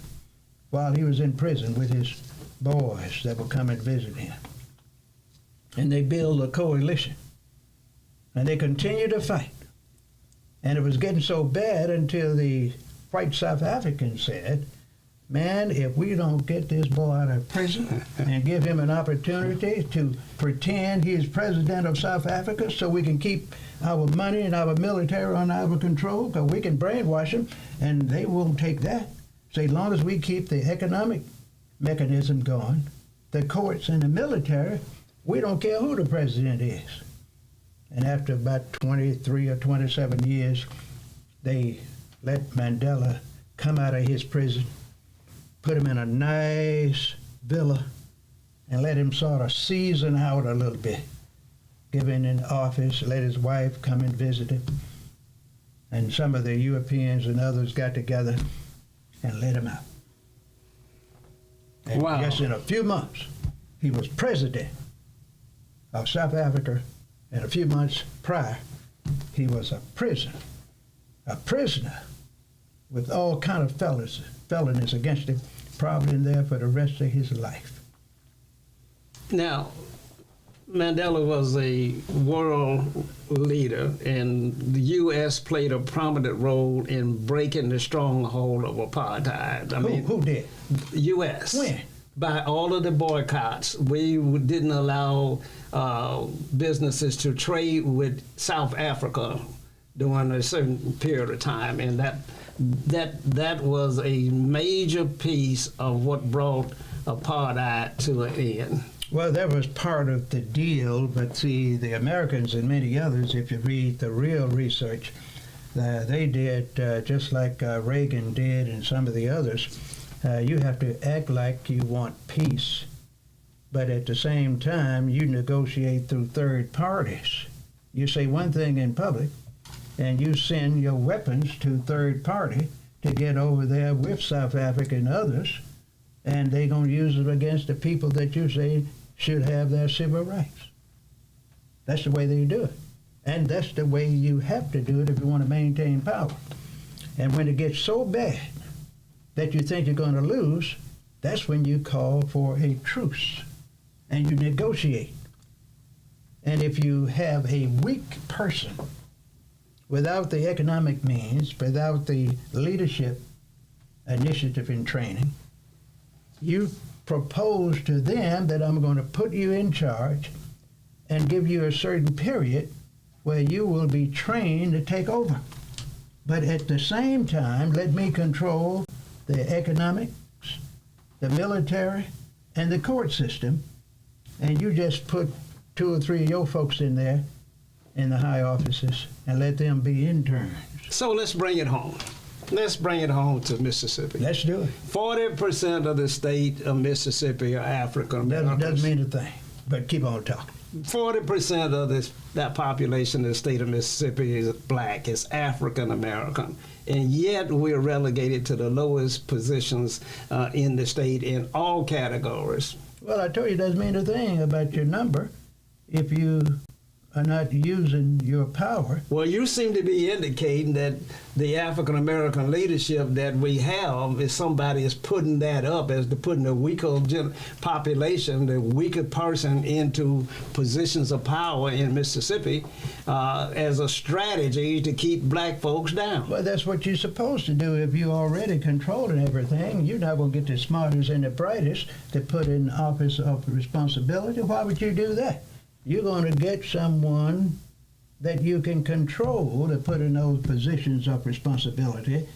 while he was in prison with his boys that would come and visit him. And they built a coalition. And they continued to fight. And it was getting so bad until the white South Africans said, man, if we don't get this boy out of prison and give him an opportunity to pretend he's president of South Africa so we can keep our money and our military under our control, because we can brainwash them and they won't take that. So as long as we keep the economic mechanism going, the courts and the military, we don't care who the president is. And after about 23 or 27 years, they let Mandela come out of his prison, put him in a nice villa, and let him sort of season out a little bit. Give him an office, let his wife come and visit him. And some of the Europeans and others got together and let him out. And wow. just in a few months, he was president of South Africa And a few months prior, he was a prisoner with all kind of felonies against him, probably in there for the rest of his life. Now, Mandela was a world leader, and the U.S. played a prominent role in breaking the stronghold of apartheid. Who did? U.S. When? By all of the boycotts. We didn't allow businesses to trade with South Africa during a certain period of time, and that was a major piece of what brought apartheid to an end. Well, that was part of the deal, but see, the Americans and many others, if you read the real research, they did just like Reagan did and some of the others. You have to act like you want peace, but at the same time, you negotiate through third parties. You say one thing in public, and you send your weapons to third party to get over there with South Africa and others, and they're going to use it against the people that you say should have their civil rights. That's the way they do it. And that's the way you have to do it if you want to maintain power. And when it gets so bad that you think you're going to lose, that's when you call for a truce and you negotiate. And if you have a weak person without the economic means, without the leadership initiative and training, you propose to them that I'm going to put you in charge and give you a certain period where you will be trained to take over. But at the same time, let me control the economics, the military, and the court system, and you just put 2 or 3 of your folks in there in the high offices and let them be interns. So let's bring it home. Let's bring it home to Mississippi. Let's do it. 40% of the state of Mississippi are African Americans. Doesn't mean a thing, but keep on talking. 40% of that population in the state of Mississippi is black, is African American, and yet we're relegated to the lowest positions in the state in all categories. Well, I told you it doesn't mean a thing about your number if you are not using your power. Well, you seem to be indicating that the African American leadership that we have is somebody is putting that up as to putting the weaker population, the weaker person into positions of power in Mississippi as a strategy to keep black folks down. Well, that's what you're supposed to do if you're already controlling everything. You're not going to get the smartest and the brightest to put in office of responsibility. Why would you do that? You're going to get someone that you can control to put in those positions of responsibility.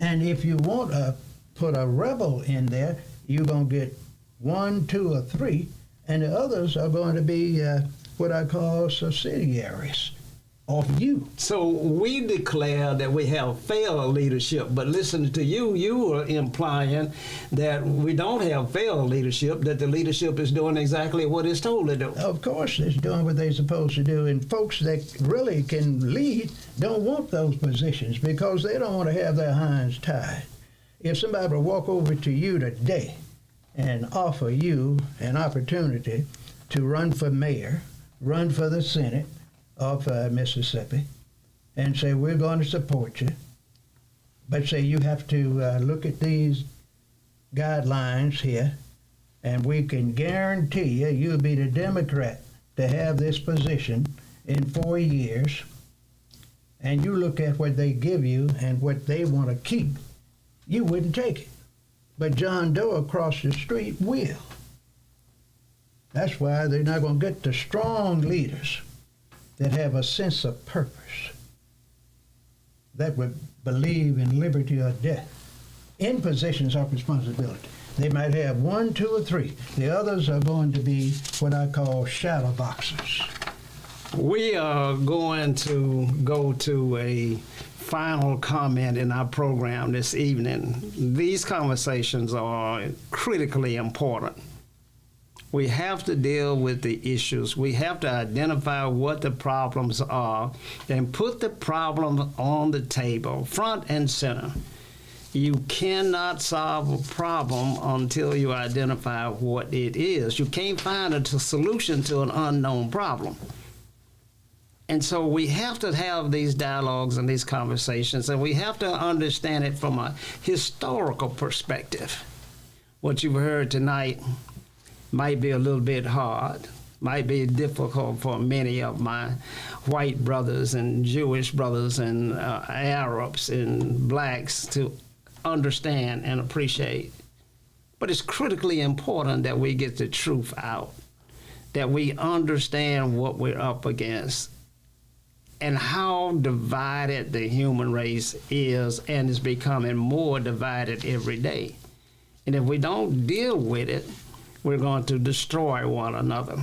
And if you want to put a rebel in there, you're going to get 1, 2, or 3, and the others are going to be what I call subsidiaries of you. So we declare that we have failed leadership, but listening to you, you are implying that we don't have failed leadership, that the leadership is doing exactly what it's told to do. Of course, it's doing what they're supposed to do, and folks that really can lead don't want those positions because they don't want to have their hands tied. If somebody would walk over to you today and offer you an opportunity to run for mayor, run for the Senate of Mississippi, and say, we're going to support you, but say you have to look at these guidelines here, and we can guarantee you'll be the Democrat to have this position in 4 years, and you look at what they give you and what they want to keep, you wouldn't take it. But John Doe across the street will. That's why they're not going to get the strong leaders that have a sense of purpose, that would believe in liberty or death, in positions of responsibility. They might have 1, 2, or 3. The others are going to be what I call shadow boxers. We are going to go to a final comment in our program this evening. These conversations are critically important. We have to deal with the issues. We have to identify what the problems are and put the problem on the table, front and center. You cannot solve a problem until you identify what it is. You can't find a solution to an unknown problem. And so we have to have these dialogues and these conversations, and we have to understand it from a historical perspective. What you've heard tonight might be a little bit hard, might be difficult for many of my white brothers and Jewish brothers and Arabs and blacks to understand and appreciate. But it's critically important that we get the truth out, that we understand what we're up against and how divided the human race is and is becoming more divided every day. And if we don't deal with it, we're going to destroy one another.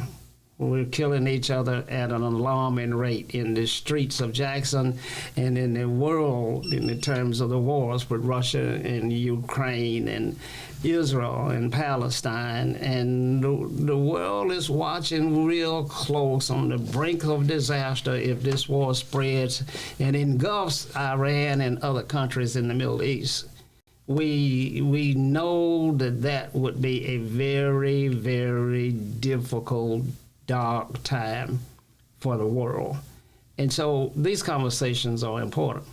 We're killing each other at an alarming rate in the streets of Jackson and in the world in the terms of the wars with Russia and Ukraine and Israel and Palestine. And the world is watching real close on the brink of disaster if this war spreads and engulfs Iran and other countries in the Middle East. We know that would be a very, very difficult, dark time for the world. And so these conversations are important.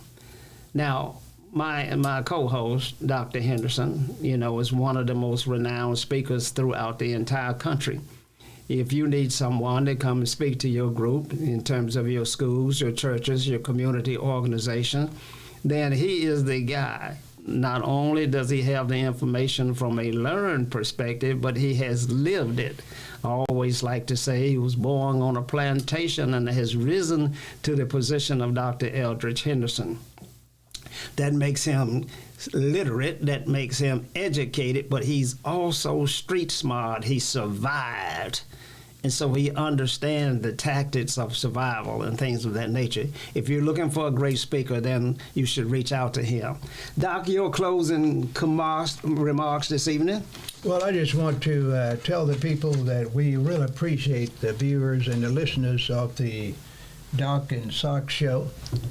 Now, my co-host, Dr. Henderson, is one of the most renowned speakers throughout the entire country. If you need someone to come and speak to your group in terms of your schools, your churches, your community organization, then he is the guy. Not only does he have the information from a learned perspective, but he has lived it. I always like to say he was born on a plantation and has risen to the position of Dr. Eldridge Henderson. That makes him literate, that makes him educated, but he's also street smart. He survived. And so he understands the tactics of survival and things of that nature. If you're looking for a great speaker, then you should reach out to him. Doc, your closing remarks this evening? Well, I just want to tell the people that we really appreciate the viewers and the listeners of the Doc and Sock show.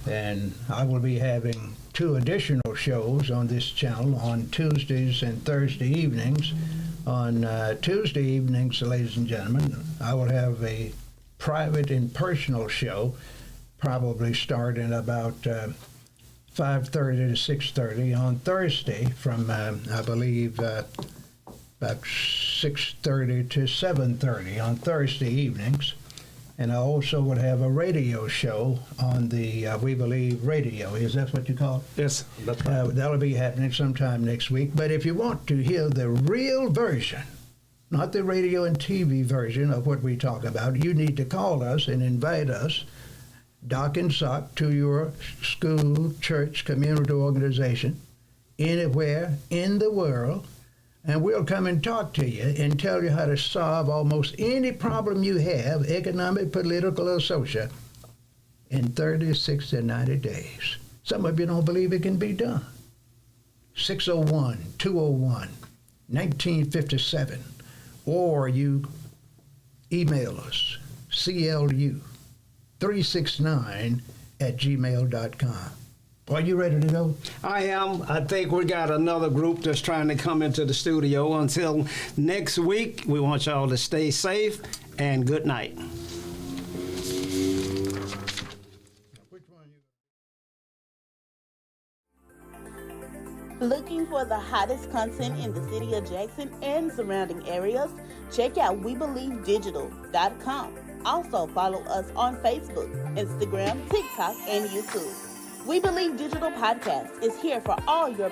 And I will be having 2 additional shows on this channel on Tuesdays and Thursday evenings. On Tuesday evenings, ladies and gentlemen, I will have a private and personal show, probably starting about 5:30 to 6:30. On Thursday, from I believe about 6:30 to 7:30 on Thursday evenings. And I also would have a radio show on the We Believe radio. Is that what you call it? Yes, that's right. That'll be happening sometime next week. But if you want to hear the real version, not the radio and TV version of what we talk about, you need to call us and invite us, Doc and Sock, to your school, church, community organization, anywhere in the world. And we'll come and talk to you and tell you how to solve almost any problem you have, economic, political, or social, in 30, 60, 90 days. Some of you don't believe it can be done. 601-201-1957. Or you email us, clu369@gmail.com. Are you ready to go? I am. I think we got another group that's trying to come into the studio. Until next week, we want y'all to stay safe and good night. Looking for the hottest content in the city of Jackson and surrounding areas? Check out WeBelieveDigital.com. Also follow us on Facebook, Instagram, TikTok, and YouTube. We Believe Digital Podcast is here for all your